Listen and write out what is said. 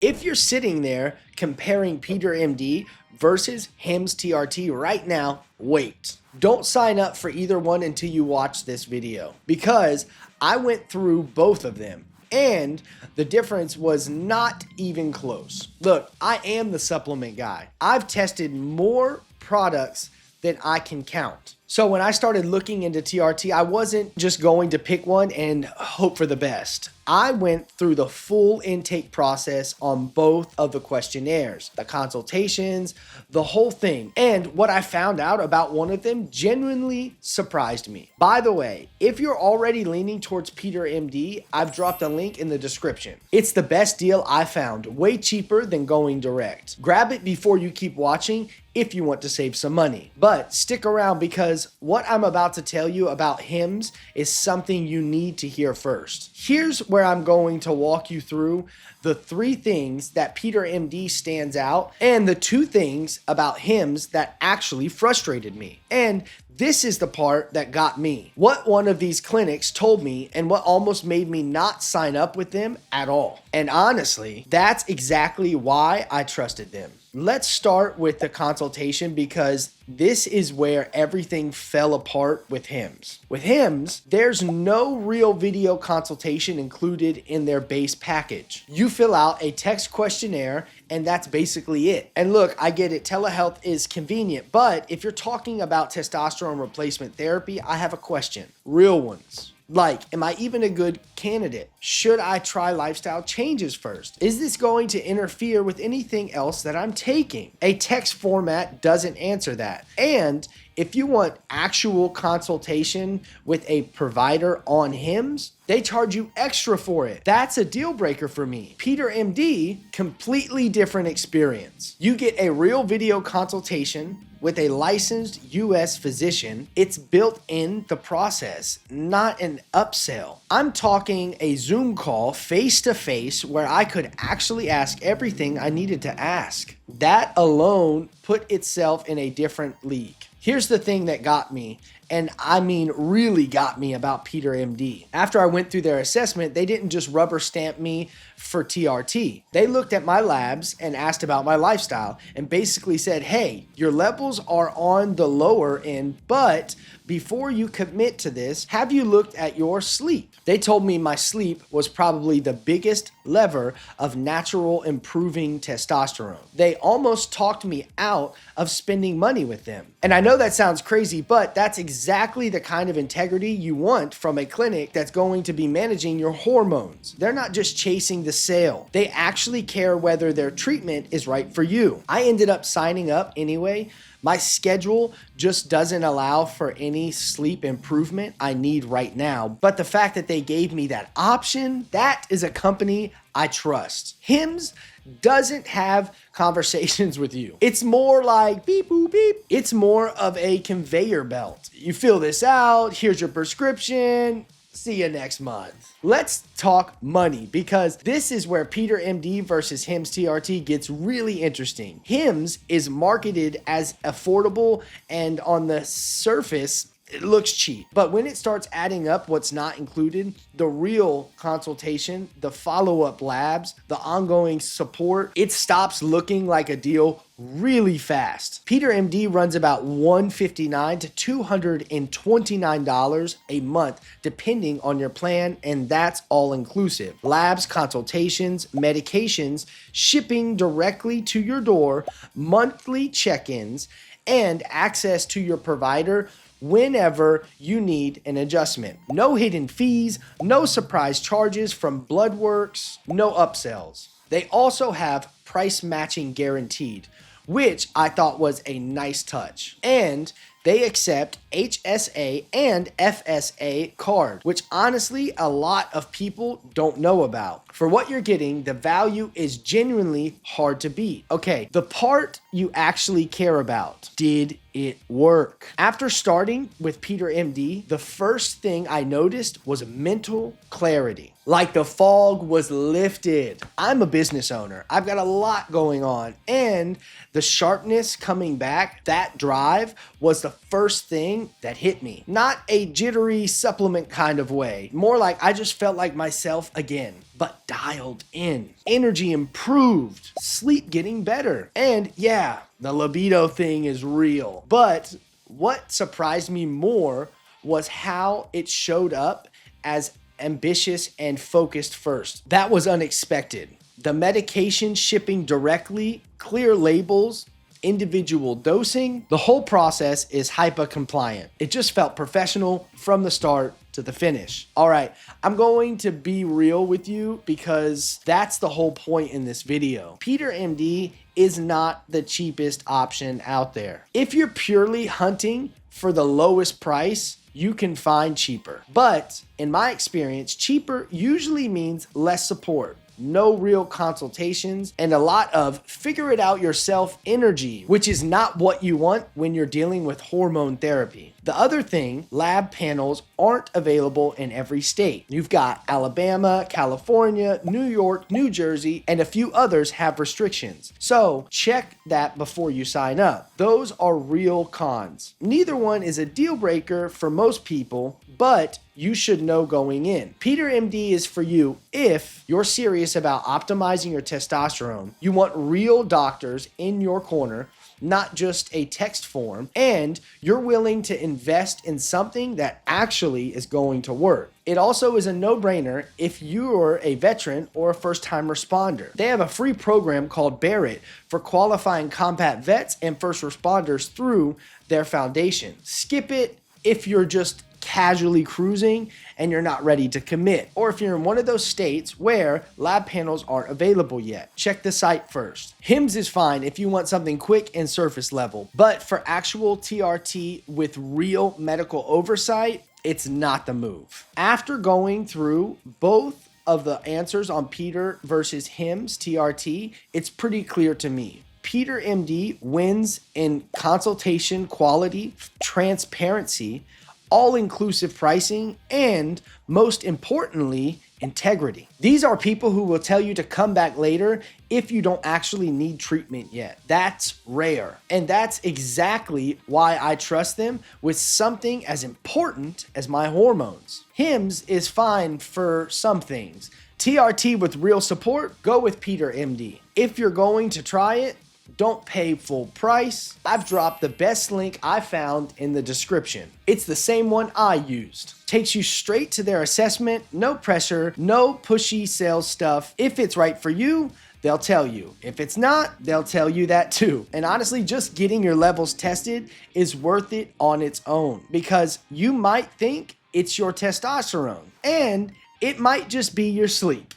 If you're sitting there comparing PeterMD versus Hims TRT right now, wait. Don't sign up for either one until you watch this video, because I went through both of them and the difference was not even close. Look, I am the supplement guy. I've tested more products than I can count. So when I started looking into TRT, I wasn't just going to pick one and hope for the best. I went through the full intake process on both of the questionnaires, the consultations, the whole thing. And what I found out about one of them genuinely surprised me. By the way, if you're already leaning towards PeterMD, I've dropped a link in the description. It's the best deal I found, way cheaper than going direct. Grab it before you keep watching if you want to save some money. But stick around, because what I'm about to tell you about Hims is something you need to hear first. Here's where I'm going to walk you through the 3 things that PeterMD stands out and the 2 things about Hims that actually frustrated me. And this is the part that got me. What one of these clinics told me and what almost made me not sign up with them at all. And honestly, that's exactly why I trusted them. Let's start with the consultation, because this is where everything fell apart with Hims. With Hims, there's no real video consultation included in their base package. You fill out a text questionnaire and that's basically it. And look, I get it, telehealth is convenient, but if you're talking about testosterone replacement therapy, I have a question. Real ones. Like, am I even a good candidate? Should I try lifestyle changes first? Is this going to interfere with anything else that I'm taking? A text format doesn't answer that. And if you want actual consultation with a provider on Hims, they charge you extra for it. That's a deal breaker for me. PeterMD, completely different experience. You get a real video consultation with a licensed US physician. It's built in the process, not an upsell. I'm talking a Zoom call face to face where I could actually ask everything I needed to ask. That alone put itself in a different league. Here's the thing that got me, and I mean really got me, about PeterMD. After I went through their assessment, they didn't just rubber stamp me for TRT. They looked at my labs and asked about my lifestyle and basically said, hey, your levels are on the lower end, but before you commit to this, have you looked at your sleep? They told me my sleep was probably the biggest lever of natural improving testosterone. They almost talked me out of spending money with them. And I know that sounds crazy, but that's exactly the kind of integrity you want from a clinic that's going to be managing your hormones. They're not just chasing the sale. They actually care whether their treatment is right for you. I ended up signing up anyway. My schedule just doesn't allow for any sleep improvement I need right now. But the fact that they gave me that option, that is a company I trust. Hims doesn't have conversations with you. It's more like beep, boop, beep. It's more of a conveyor belt. You fill this out, here's your prescription, see you next month. Let's talk money, because this is where PeterMD versus Hims TRT gets really interesting. Hims is marketed as affordable, and on the surface, it looks cheap. But when it starts adding up what's not included, the real consultation, the follow-up labs, the ongoing support, it stops looking like a deal really fast. PeterMD runs about $159 to $229 a month, depending on your plan, and that's all inclusive. Labs, consultations, medications, shipping directly to your door, monthly check-ins, and access to your provider whenever you need an adjustment. No hidden fees, no surprise charges from blood works, no upsells. They also have price matching guaranteed, which I thought was a nice touch. And they accept HSA and FSA card, which honestly a lot of people don't know about. For what you're getting, the value is genuinely hard to beat. Okay, the part you actually care about. Did it work? After starting with PeterMD, the first thing I noticed was mental clarity. Like the fog was lifted. I'm a business owner. I've got a lot going on, and the sharpness coming back, that drive, was the first thing that hit me. Not a jittery supplement kind of way. More like I just felt like myself again. but dialed in. Energy improved, sleep getting better. And yeah, the libido thing is real. But what surprised me more was how it showed up as ambitious and focused first. That was unexpected. The medication shipping directly, clear labels, individual dosing, the whole process is HIPAA compliant. It just felt professional from the start to the finish. All right, I'm going to be real with you because that's the whole point in this video. PeterMD is not the cheapest option out there. If you're purely hunting for the lowest price, you can find cheaper. But in my experience, cheaper usually means less support, no real consultations, and a lot of figure it out yourself energy, which is not what you want when you're dealing with hormone therapy. The other thing, lab panels aren't available in every state. You've got Alabama, California, New York, New Jersey, and a few others have restrictions. So check that before you sign up. Those are real cons. Neither one is a deal breaker for most people, but you should know going in. PeterMD is for you if you're serious about optimizing your testosterone, you want real doctors in your corner, not just a text form, and you're willing to invest in something that actually is going to work. It also is a no-brainer if you're a veteran or a first-time responder. They have a free program called Barrett for qualifying combat vets and first responders through their foundation. Skip it if you're just casually cruising and you're not ready to commit, or if you're in one of those states where lab panels aren't available yet. Check the site first. Hims is fine if you want something quick and surface level, but for actual TRT with real medical oversight, it's not the move. After going through both of the answers on Peter versus Hims TRT, it's pretty clear to me. PeterMD wins in consultation quality, transparency, all-inclusive pricing, and most importantly, integrity. These are people who will tell you to come back later if you don't actually need treatment yet. That's rare. And that's exactly why I trust them with something as important as my hormones. Hims is fine for some things. TRT with real support, go with PeterMD. If you're going to try it, don't pay full price. I've dropped the best link I found in the description. It's the same one I used. Takes you straight to their assessment, no pressure, no pushy sales stuff. If it's right for you, they'll tell you. If it's not, they'll tell you that too. And honestly, just getting your levels tested is worth it on its own because you might think it's your testosterone and it might just be your sleep.